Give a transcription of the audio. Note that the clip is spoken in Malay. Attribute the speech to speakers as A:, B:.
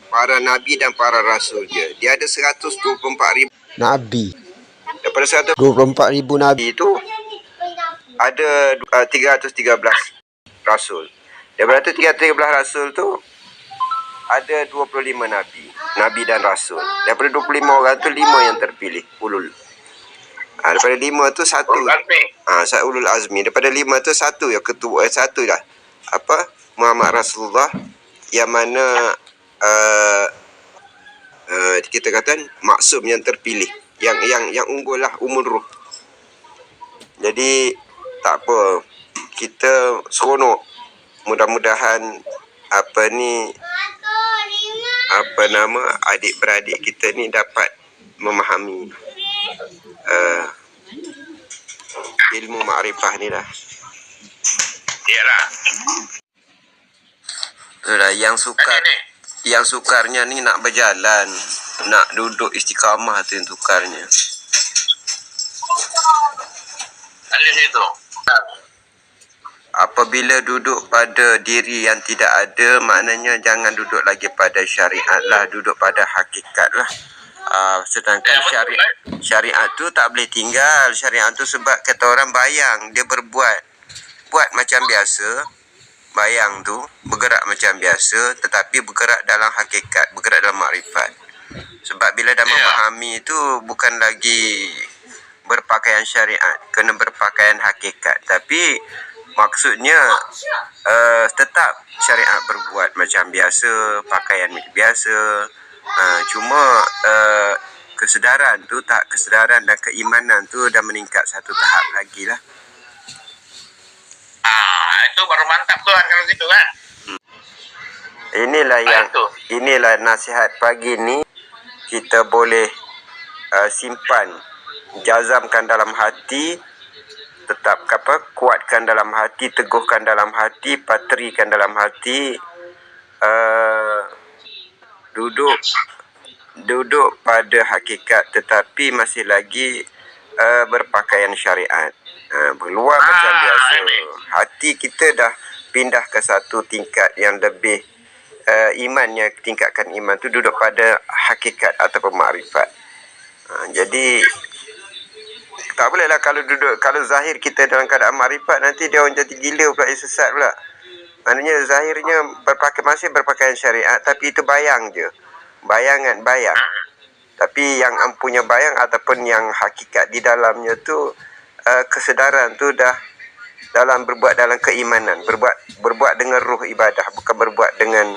A: para nabi dan para rasul dia. Dia ada 124,000
B: Nabi.
A: Daripada
B: 24,000 Nabi.
A: itu ada 313 rasul. Daripada tu 313 rasul tu ada 25 nabi dan rasul. Daripada 25 orang tu 5 yang terpilih, ulul. Daripada 5 tu satu ulul azmi. Daripada 5 tu satu yang ketua, satu dah Muhammad Rasulullah, yang mana kita kata maksum, yang terpilih, yang unggul lah, umur ruh. Jadi tak apa, kita seronok. Mudah-mudahan adik-beradik kita ni dapat memahami ilmu makrifah ni lah.
C: Iyalah.
A: Itulah yang sukarnya ni nak berjalan, nak duduk istiqamah tu yang sukarnya.
C: Alis itu.
A: Apabila duduk pada diri yang tidak ada, maknanya jangan duduk lagi pada syariat lah, duduk pada hakikat lah. Sedangkan syariat tu tak boleh tinggal. Syariat tu sebab kata orang bayang, dia buat macam biasa. Bayang tu bergerak macam biasa, tetapi bergerak dalam hakikat, bergerak dalam makrifat. Sebab bila dah memahami tu bukan lagi berpakaian syariat, kena berpakaian hakikat. Tapi maksudnya tetap syariat berbuat macam biasa, pakaian biasa. Cuma kesedaran dan keimanan tu dah meningkat satu tahap lagi lah.
C: Itu baru mantap tuan kalau gitu kan.
A: Inilah nasihat pagi ni, kita boleh simpan, jazamkan dalam hati, tetap kuatkan dalam hati, teguhkan dalam hati, patrikan dalam hati, duduk pada hakikat, tetapi masih lagi berpakaian syariat. Keluar macam biasa. Hati kita dah pindah ke satu tingkat yang lebih imannya, tingkatkan iman tu duduk pada hakikat ataupun makrifat. Jadi tak boleh lah kalau zahir kita dalam keadaan makrifat, nanti dia orang jadi gila pula, sesat pula. Maknanya zahirnya masih berpakaian syariat, tapi itu bayang je. Bayang. Tapi yang ampunya bayang ataupun yang hakikat di dalamnya tu, kesedaran tu dah berbuat dalam keimanan, berbuat dengan ruh ibadah, bukan berbuat dengan